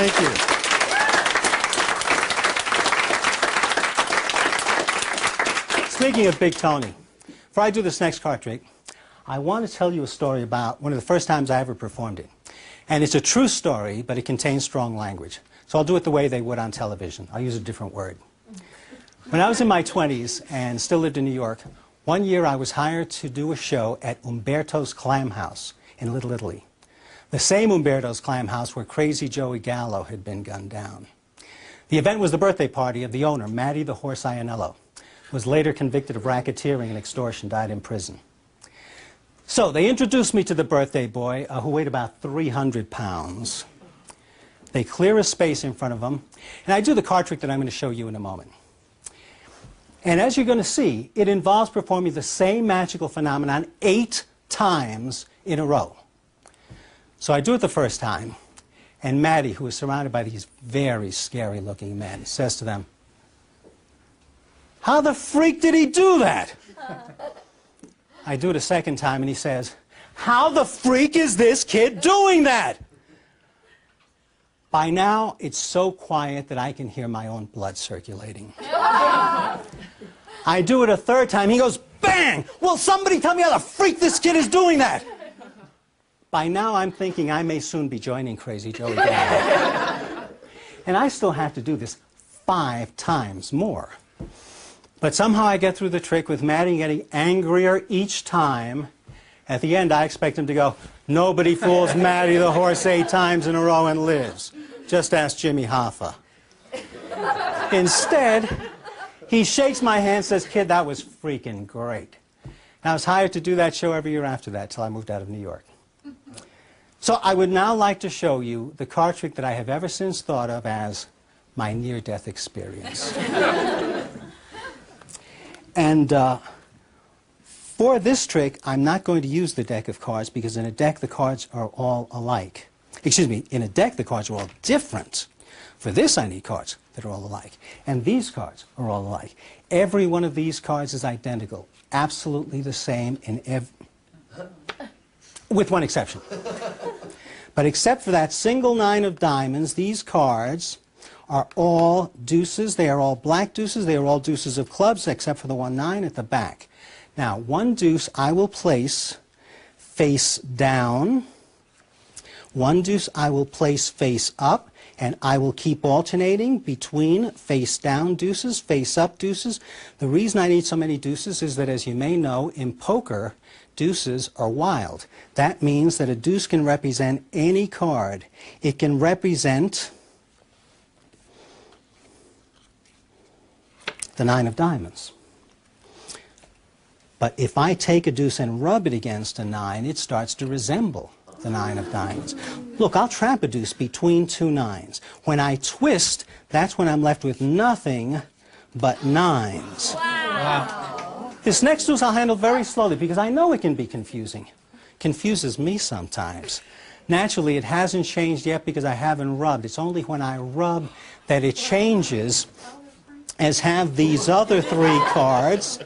Thank you. Speaking of Big Tony, before I do this next card trick, I want to tell you a story about one of the first times I ever performed it. And it's a true story, but it contains strong language. So I'll do it the way they would on television. I'll use a different word. When I was in my 20s and still lived in New York, one year I was hired to do a show at Umberto's Clam House in Little Italy. The same Umberto's Clam House where Crazy Joey Gallo had been gunned down. The event was the birthday party of the owner, Matty the Horse Ianello, who was later convicted of racketeering and extortion, died in prison. So they introduced me to the birthday boy, who weighed about 300 pounds. They clear a space in front of him, and I do the card trick that I'm going to show you in a moment. And as you're going to see, it involves performing the same magical phenomenon 8 times in a row. So I do it the first time, and Matty, who is surrounded by these very scary-looking men, says to them, "How the freak did he do that?" I do it a second time, and he says, "How the freak is this kid doing that?" By now, it's so quiet that I can hear my own blood circulating. I do it a third time. He goes, "Bang! Will somebody tell me how the freak this kid is doing that?" By now, I'm thinking I may soon be joining Crazy Joey Gallo. And I still have to do this 5 times more. But somehow I get through the trick with Matty getting angrier each time. At the end, I expect him to go, "Nobody fools Matty the Horse 8 times in a row and lives. Just ask Jimmy Hoffa." Instead, he shakes my hand and says, "Kid, that was freaking great." And I was hired to do that show every year after that till I moved out of New York. So I would now like to show you the card trick that I have ever since thought of as my near-death experience. And for this trick, I'm not going to use the deck of cards because in a deck the cards are all alike. Excuse me, in a deck the cards are all different. For this I need cards that are all alike. And these cards are all alike. Every one of these cards is identical. Absolutely the same in with one exception. But except for that single 9 of diamonds, these cards are all deuces. They are all black deuces. They are all deuces of clubs except for the 1 9 at the back. Now, 1 deuce I will place face down. 1 deuce I will place face up. And I will keep alternating between face down deuces, face up deuces. The reason I need so many deuces is that, as you may know, in poker, deuces are wild. That means that a deuce can represent any card. It can represent the 9 of diamonds. But if I take a deuce and rub it against a 9, it starts to resemble the 9 of diamonds. Look, I'll trap a deuce between 2 9s. When I twist, that's when I'm left with nothing but 9s. Wow. This next deuce I'll handle very slowly because I know it can be confusing. Confuses me sometimes. Naturally, it hasn't changed yet because I haven't rubbed. It's only when I rub that it changes, as have these other 3 cards.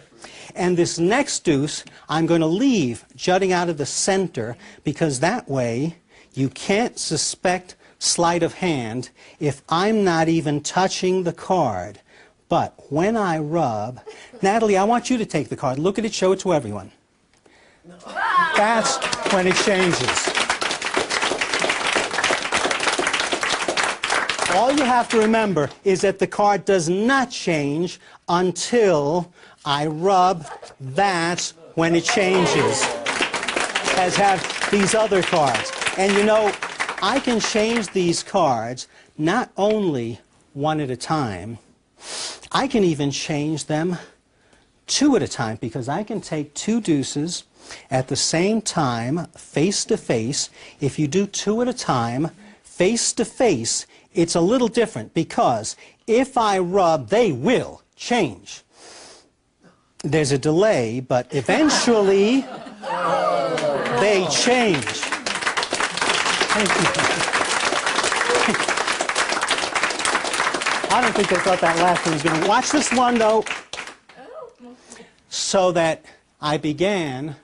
And this next deuce, I'm going to leave jutting out of the center because that way you can't suspect sleight of hand if I'm not even touching the card. But when I rub, Natalie, I want you to take the card. Look at it, show it to everyone. That's when it changes. All you have to remember is that the card does not change until I rub. That's when it changes, as have these other cards. And you know, I can change these cards not only 1 at a time, I can even change them 2 at a time because I can take 2 deuces at the same time, face to face. If you do 2 at a time, face to face, it's a little different because if I rub, they will change. There's a delay, but eventually they change. Thank you. I don't think they thought that last one was going to watch this one, though. So that I began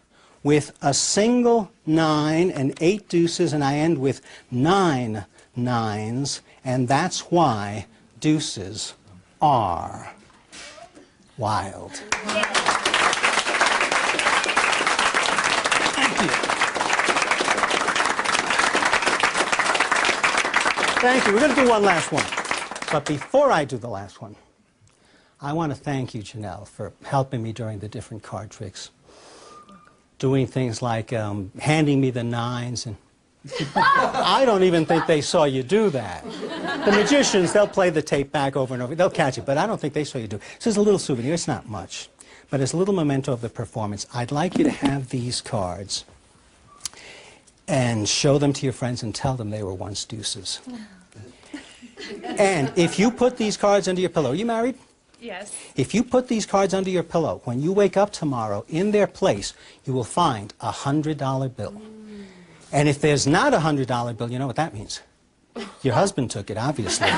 with a single 9 and 8 deuces, and I end with 9 9s, And that's why deuces are wild. Thank you. We're going to do one last one. But before I do the last one, I want to thank you, Janelle, for helping me during the different card tricks. Doing things like handing me the nines. And I don't even think they saw you do that. The magicians, they'll play the tape back over and over. They'll catch it, but I don't think they saw you do it. So it's a little souvenir. It's not much. But as a little memento of the performance, I'd like you to have these cards and show them to your friends and tell them they were once deuces. And if you put these cards under your pillow, are you married? Yes. If you put these cards under your pillow, when you wake up tomorrow, in their place, you will find a $100 bill. And if there's not a $100 bill, you know what that means. Your husband took it, obviously.